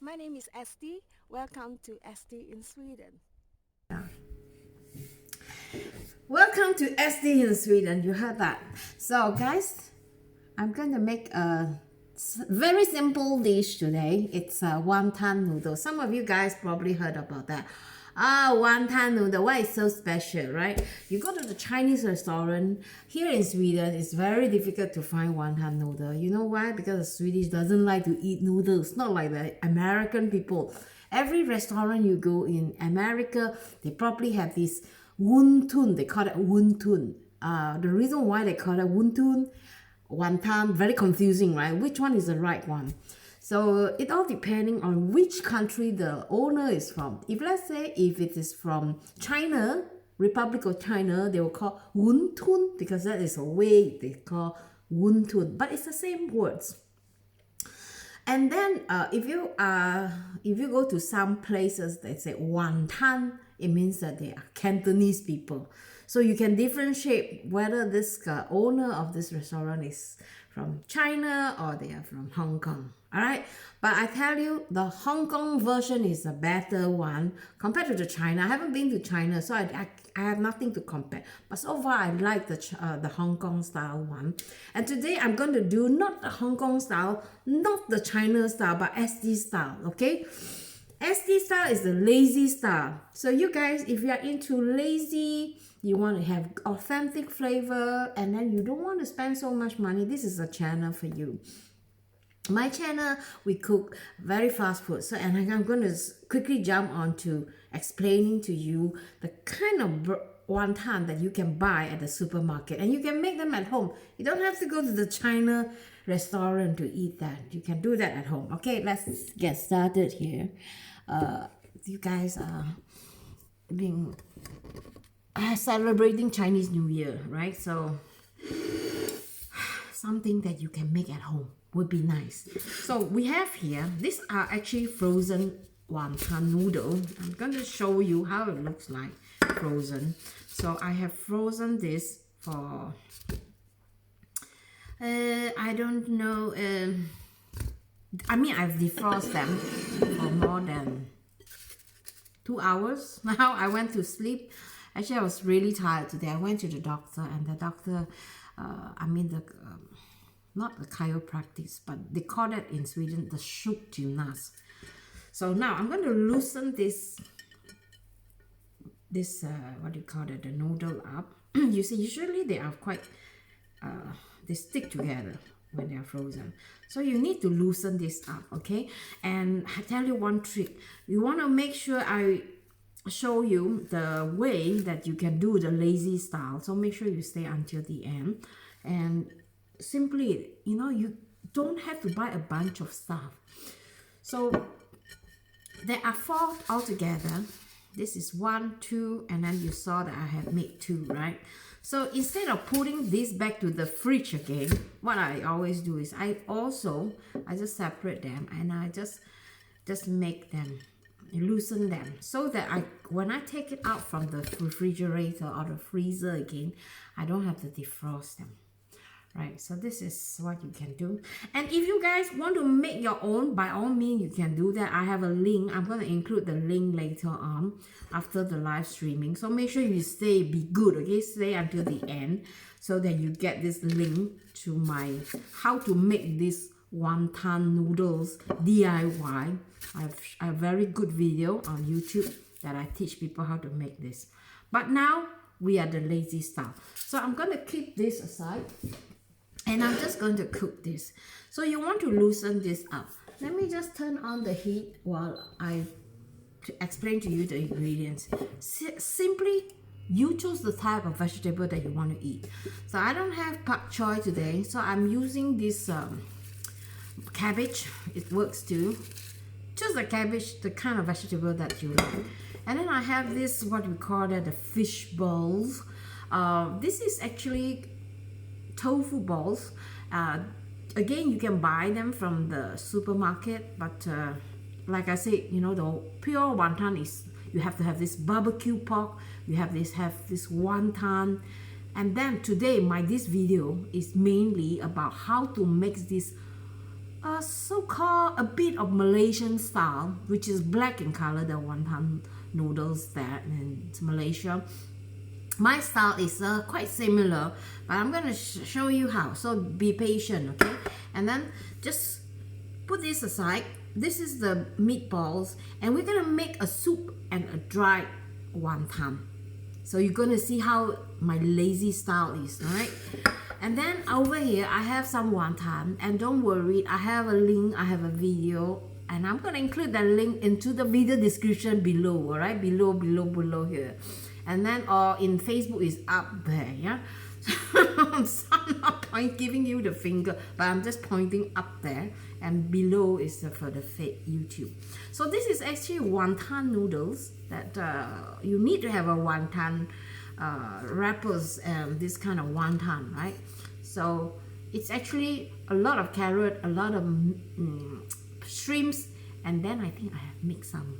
My name is Esti. Welcome to Esti in Sweden. Welcome to SD in Sweden. You heard that. So guys, I'm going to make a very simple dish today. It's a wonton noodle. Some of you guys probably heard about that. Wantan noodle. Why it's so special, right? You go to the Chinese restaurant here in Sweden, it's very difficult to find wantan noodle. You know why? Because the Swedish doesn't like to eat noodles. Not like the American people. Every restaurant you go in America, they probably have this Wonton. They call it Wonton. The reason why they call it Wonton, wonton, very confusing, right? Which one is the right one? So it all depending on which country the owner is from. If let's say if it is from China, Republic of China, they will call Wonton because that is a way they call Wonton. But it's the same words. And then if you go to some places that say Wantan, it means that they are Cantonese people. So you can differentiate whether this owner of this restaurant is from China or they are from Hong Kong. All right, but I tell you, the Hong Kong version is a better one compared to the China. I haven't been to China, so I have nothing to compare. But so far, I like the Hong Kong style one. And today, I'm going to do not the Hong Kong style, not the China style, but SD style. Okay, SD style is the lazy style. So you guys, if you are into lazy, you want to have authentic flavor, and then you don't want to spend so much money, this is a channel for you. My channel, we cook very fast food. So, and I'm going to quickly jump on to explaining to you the kind of wonton that you can buy at the supermarket. And you can make them at home. You don't have to go to the China restaurant to eat that. You can do that at home. Okay, let's get started here. You guys are being celebrating Chinese New Year, right? So something that you can make at home would be nice. So we have here, these are actually frozen wantan noodle. I'm going to show you how it looks like frozen. So I have frozen this for I don't know, I mean I've defrosted them for more than 2 hours. Now I went to sleep. Actually, I was really tired today. I went to the doctor, and the doctor, not the chiropractic, but they call it in Sweden the sjukgymnast. So now I'm going to loosen this what do you call it, the noodle up. You see, usually they are quite, they stick together when they are frozen. So you need to loosen this up, okay? And I tell you one trick. You want to make sure I show you the way that you can do the lazy style. So make sure you stay until the end. And simply, you don't have to buy a bunch of stuff. So there are 4 altogether. This is 1, 2, and then you saw that I have made 2, right? So instead of putting this back to the fridge again, what I always do is I just separate them, and I just make them, loosen them, so that when I take it out from the refrigerator or the freezer again, I don't have to defrost them. Right, so this is what you can do. And if you guys want to make your own, by all means you can do that. I have a link. I'm going to include the link later on after the live streaming. So make sure you be good, okay? Stay until the end so that you get this link to my how to make this wantan noodles DIY. I have a very good video on YouTube that I teach people how to make this. But now we are the lazy style. So I'm going to keep this aside. And I'm just going to cook this. So you want to loosen this up. Let me just turn on the heat while I explain to you the ingredients. Simply, you choose the type of vegetable that you want to eat. So I don't have pak choy today, so I'm using this cabbage. It works too. Choose the cabbage, the kind of vegetable that you like. And then I have this, what we call that, the fish balls. This is actually tofu balls. Again, you can buy them from the supermarket, but like I said, the pure wonton is, you have to have this barbecue pork, you have this wonton. And then today this video is mainly about how to make this so-called a bit of Malaysian style, which is black in color, the wonton noodles there in Malaysia. My style is quite similar, but I'm going to show you how, so be patient, okay? And then just put this aside. This is the meatballs, and we're going to make a soup and a dried wonton. So you're going to see how my lazy style is, alright? And then over here, I have some wonton, and don't worry, I have a link, I have a video, and I'm going to include that link into the video description below, alright? Below here. And then, or in Facebook is up there, yeah? So I'm not giving you the finger, but I'm just pointing up there, and below is for the fake YouTube. So this is actually wonton noodles that you need to have a wonton wrappers and this kind of wonton, right? So it's actually a lot of carrot, a lot of shrimps, and then I think I have mixed some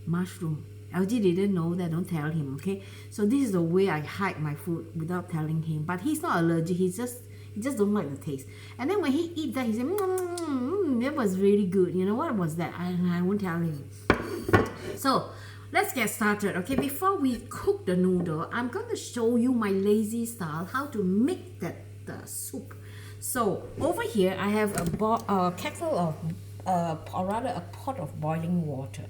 mushroom. LG didn't know that, don't tell him, okay? So this is the way I hide my food without telling him. But he's not allergic, he just don't like the taste. And then when he eat that, he said, that was really good. You know, what was that? I won't tell him. So let's get started, okay? Before we cook the noodle, I'm going to show you my lazy style, how to make the soup. So over here, I have a kettle of, or rather a pot of boiling water.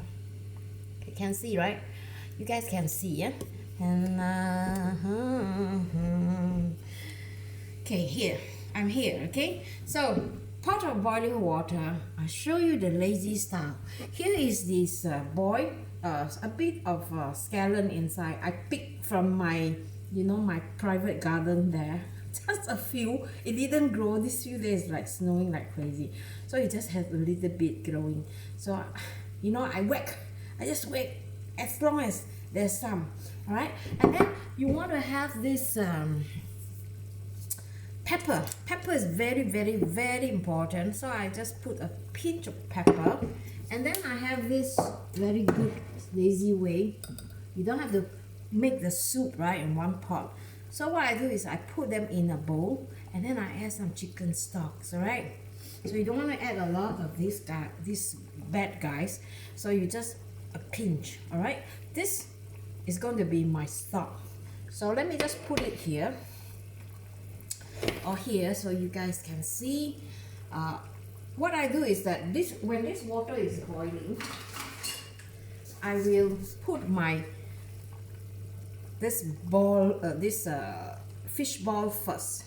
You can see, right? You guys can see, yeah? And okay, here. I'm here, okay? So, pot of boiling water. I'll show you the lazy style. Here is this boil, a bit of scallion inside. I picked from my, my private garden there. Just a few. It didn't grow. These few days like snowing like crazy. So it just has a little bit growing. So, I just whack as long as there's some. Alright? And then you want to have this pepper. Pepper is very, very, very important. So I just put a pinch of pepper. And then I have this very good lazy way. You don't have to make the soup, right, in one pot. So what I do is I put them in a bowl, and then I add some chicken stocks, alright? So you don't want to add a lot of these bad guys. So you just a pinch, alright? This is going to be my stock. So let me just put it here, or here, so you guys can see. What I do is that when this water is boiling, I will put this fish ball first.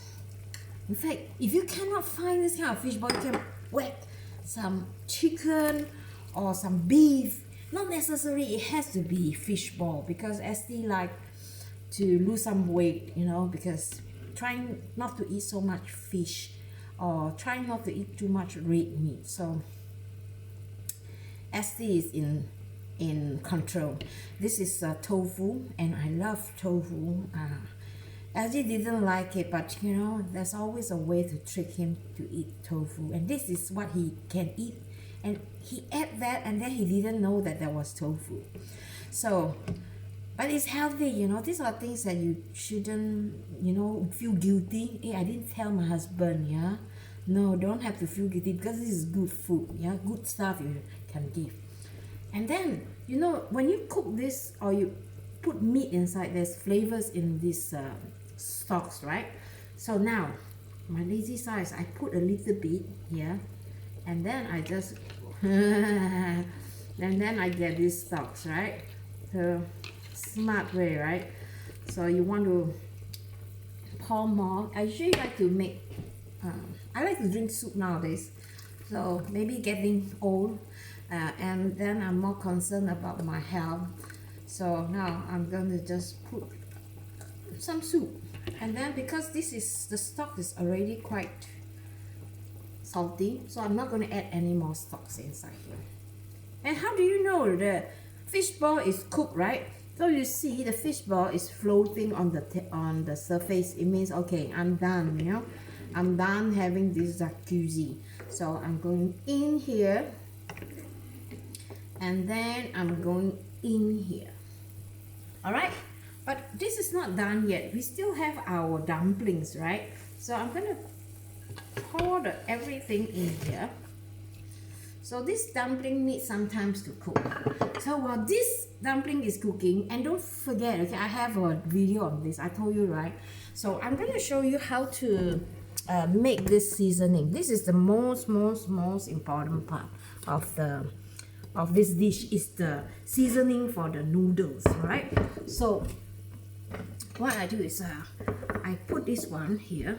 In fact, if you cannot find this kind of fish ball, you can whack some chicken or some beef. Not necessarily it has to be fish ball, because SD like to lose some weight, because trying not to eat so much fish, or trying not to eat too much red meat. So SD is in control. This is tofu, and I love tofu. LG didn't like it, but there's always a way to trick him to eat tofu, and this is what he can eat. And he ate that, and then he didn't know that there was tofu. So, but it's healthy, These are things that you shouldn't, feel guilty. Hey, I didn't tell my husband, yeah? No, don't have to feel guilty, because this is good food, yeah? Good stuff you can give. And then, when you cook this, or you put meat inside, there's flavors in these stocks, right? So now, my lazy size, I put a little bit here, and then I just and then I get these stocks, right? So smart way, right? So you want to pour more. I usually like to make I like to drink soup nowadays, so maybe getting old, and then I'm more concerned about my health. So now I'm going to just put some soup, and then because the stock is already quite salty, so I'm not going to add any more stocks inside here. And how do you know the fish ball is cooked, right? So you see the fish ball is floating on the surface. It means, okay, I'm done, I'm done having this jacuzzi. So I'm going in here, and then I'm going in here. Alright, but this is not done yet. We still have our dumplings, right? So I'm going to pour everything in here. So this dumpling needs some time to cook. So while this dumpling is cooking, and don't forget, okay, I have a video on this, I told you, right? So I'm going to show you how to make this seasoning. This is the most important part of this dish, is the seasoning for the noodles, right? So what I do is I put this one here.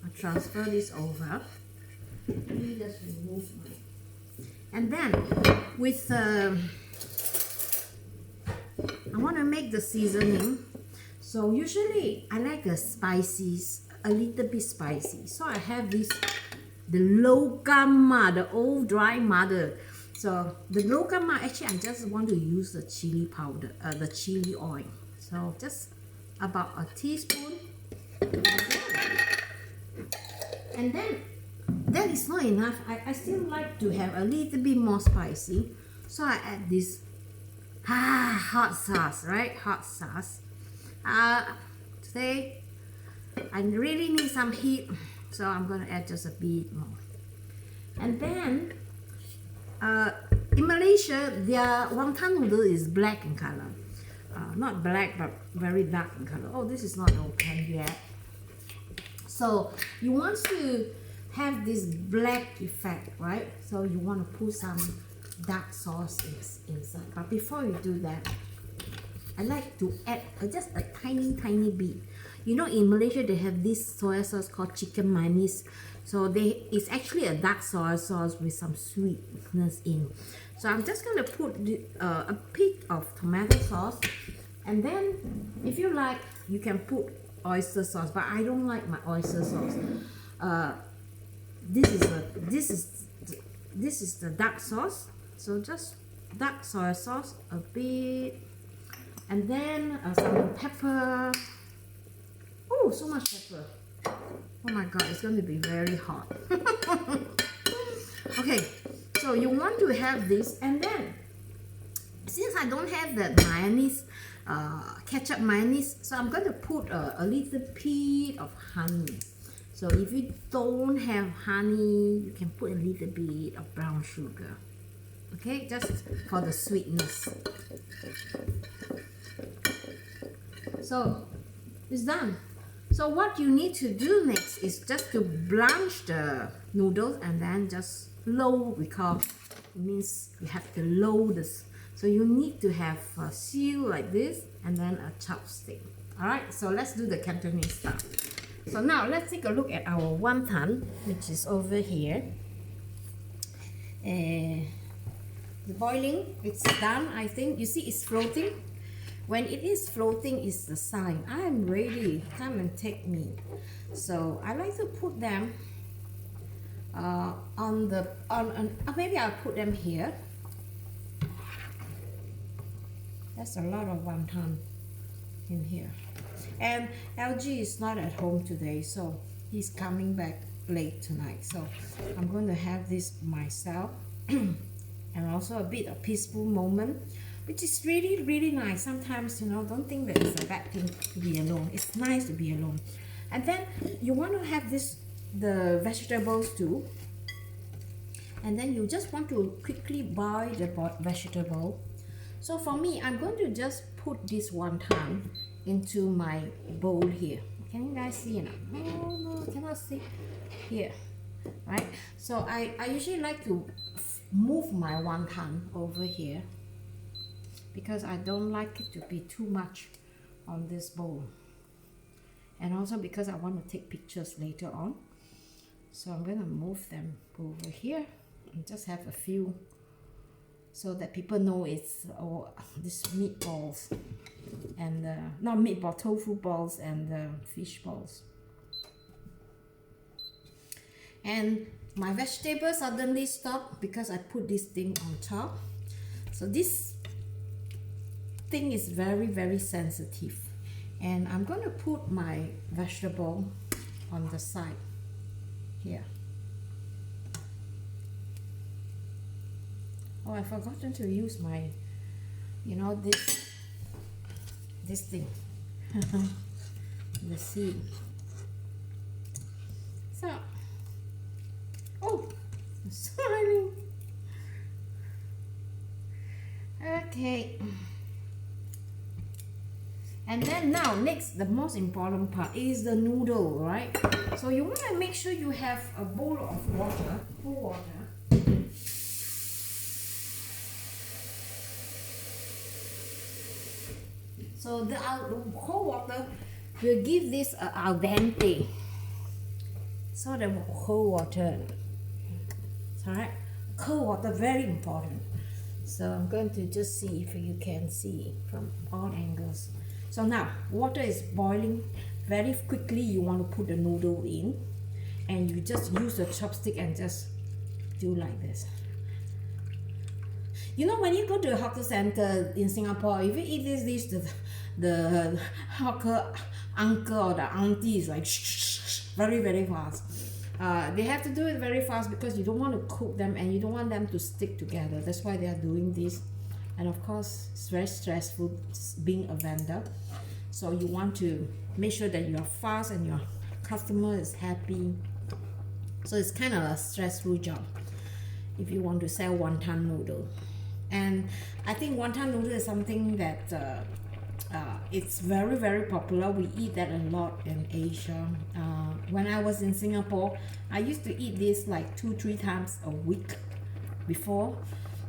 I transfer this over. Let me just remove my... And then with I want to make the seasoning. So usually I like the spices a little bit spicy. So I have this, the lokama, the old dry mother. So the lokama, actually I just want to use the chili powder, the chili oil. So just about a teaspoon. And then that is not enough. I still like to have a little bit more spicy. So I add this hot sauce, right? Hot sauce. Today I really need some heat, so I'm gonna add just a bit more. And then in Malaysia, their wonton noodle is black in color. Not black, but very dark in color. Oh, this is not open yet. So you want to have this black effect, right? So you want to put some dark sauce inside. But before you do that, I like to add just a tiny bit. You know, in Malaysia they have this soy sauce called chicken manis. So it's actually a dark soy sauce with some sweetness in. So I'm just gonna put a bit of tomato sauce, and then if you like, you can put oyster sauce. But I don't like my oyster sauce. This is the dark sauce. So just dark soy sauce a bit, and then some pepper. Oh, so much pepper. Oh my god, it's going to be very hot. Okay, so you want to have this, and then since I don't have that mayonnaise, ketchup mayonnaise, so I'm going to put a little bit of honey. So if you don't have honey, you can put a little bit of brown sugar. Okay, just for the sweetness. So it's done. So what you need to do next is just to blanch the noodles, and then just load, because it means you have to load this. So you need to have a seal like this, and then a chopstick. Alright, so let's do the Cantonese stuff. So now let's take a look at our wonton, which is over here. The boiling, it's done, I think. You see it's floating. When it is floating, is the sign I am ready, come and take me. So I like to put them maybe I'll put them here. That's a lot of wonton in here. And LG is not at home today, so he's coming back late tonight. So I'm going to have this myself. And also a bit of peaceful moment, which is really nice. Sometimes, you know, don't think that it's a bad thing to be alone. It's nice to be alone. And then you want to have the vegetables too. And then you just want to quickly boil the vegetable. So for me, I'm going to just put this wonton into my bowl here. Can you guys see it? Oh no, cannot see here. Right? So I usually like to move my wonton over here, because I don't like it to be too much on this bowl, and also because I want to take pictures later on. So I'm going to move them over here and just have a few, so that people know it's this meatballs, and not meatball, tofu balls, and fish balls. And my vegetables suddenly stopped because I put this thing on top. So this thing is very sensitive, and I'm going to put my vegetable on the side here. Oh, I forgotten to use my, you know, this thing, the seed. So, oh, sorry, Okay. And then now next, the most important part is the noodle, right? So you want to make sure you have a bowl of water, cool water. So the cold water will give this al dente. So the cold water, alright, cold water very important. So I'm going to just see if you can see from all angles. So now water is boiling very quickly. You want to put the noodle in, and you just use the chopstick and just do like this. You know, when you go to a hawker center in Singapore, if you eat this dish, the hawker uncle or the auntie is like very, very fast. They have to do it very fast because you don't want to cook them and you don't want them to stick together. That's why they are doing this. And of course, it's very stressful being a vendor. So you want to make sure that you are fast and your customer is happy. So it's kind of a stressful job if you want to sell wonton noodle. And I think wonton noodle is something that it's very, very popular. We eat that a lot in Asia. When I was in Singapore, I used to eat this like 2-3 times a week before.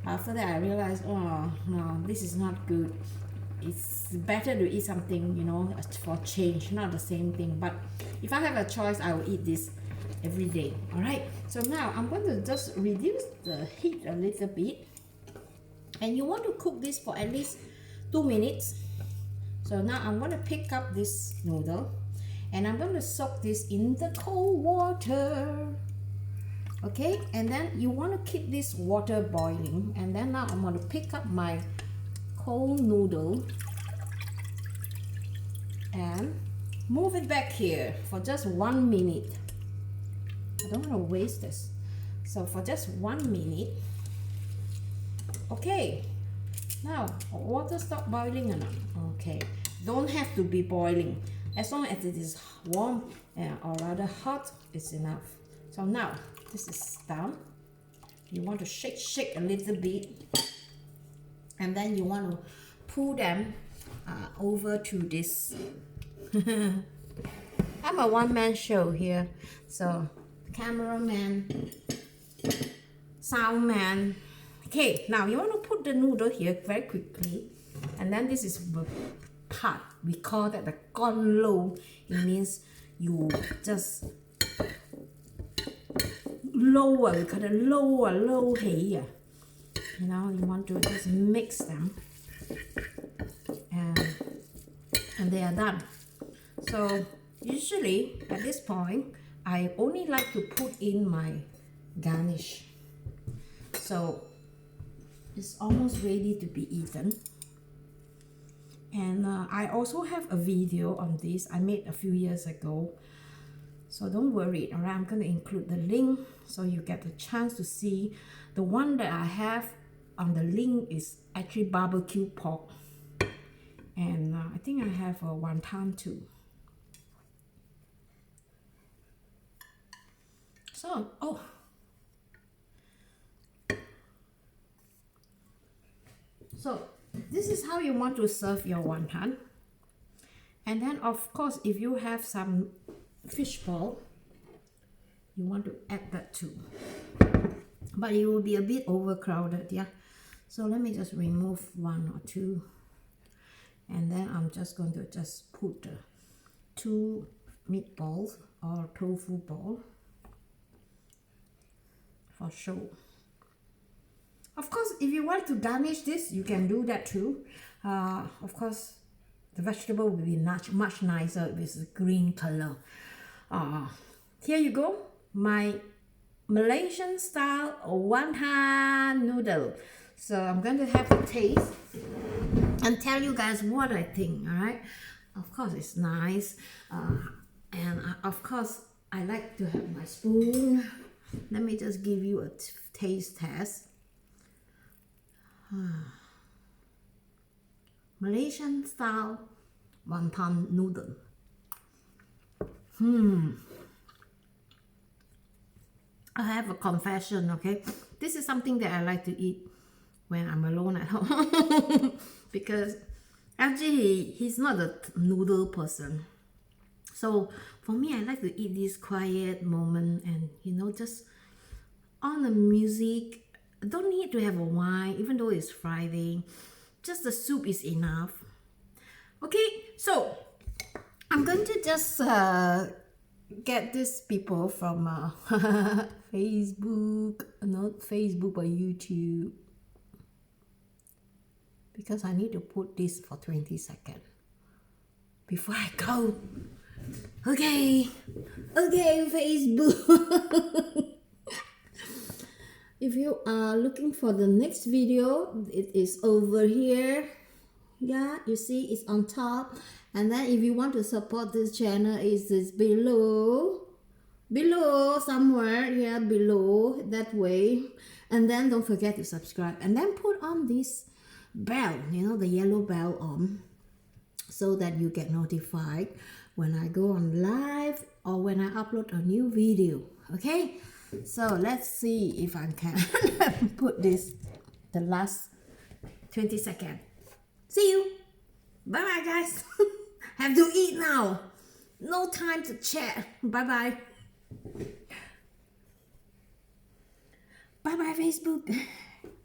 After that, I realized, oh no, this is not good. It's better to eat something, you know, for change, not the same thing. But if I have a choice, I will eat this every day. All right. So now I'm going to just reduce the heat a little bit. And you want to cook this for at least 2 minutes. So now I'm going to pick up this noodle and I'm going to soak this in the cold water. Okay, and then you want to keep this water boiling, and then now I'm going to pick up my cold noodle and move it back here for just 1 minute. I don't want to waste this. So for just 1 minute. Okay, now water stop boiling or not? Okay, don't have to be boiling. As long as it is warm or rather hot, it's enough. So now this is done. You want to shake a little bit, and then you want to pull them over to this. I'm a one-man show here, so cameraman, sound man. Okay, now you want to put the noodle here very quickly, and then this is the part we call that the Kon Loh. It means you just lower, we call it low hygge. You know, you want to just mix them, and they are done. So usually at this point, I only like to put in my garnish. So it's almost ready to be eaten. And I also have a video on this I made a few years ago. So don't worry, alright, I'm going to include the link so you get the chance to see. The one that I have on the link is actually barbecue pork. And I think I have a wonton too. So, So this is how you want to serve your wonton. And then of course, if you have some fish ball, you want to add that too. But it will be a bit overcrowded, yeah. So let me just remove 1 or 2. And then I'm just going to just put 2 meatballs or tofu ball for show. Of course, if you want to garnish this, you can do that too. Of course, the vegetable will be much nicer with green color. Here you go, my Malaysian style Wantan noodle. So I'm going to have a taste and tell you guys what I think. All right, of course it's nice, and of course I like to have my spoon. Let me just give you a taste test. Malaysian style Wantan noodle. I have a confession, okay? This is something that I like to eat when I'm alone at home. Because actually he's not a noodle person. So for me, I like to eat this quiet moment and just on the music. Don't need to have a wine, even though it's Friday. Just the soup is enough. Okay, so I'm going to just get these people from Facebook, not Facebook but YouTube, because I need to put this for 20 seconds before I go. Okay, Facebook. If you are looking for the next video, it is over here. Yeah, you see it's on top. And then if you want to support this channel, it's below somewhere. Yeah, below that way. And then don't forget to subscribe, and then put on this bell, the yellow bell on, so that you get notified when I go on live or when I upload a new video. Okay, so let's see if I can put this the last 20 seconds. See you. Bye bye, guys. Have to eat now. No time to chat. Bye bye. Bye bye, Facebook.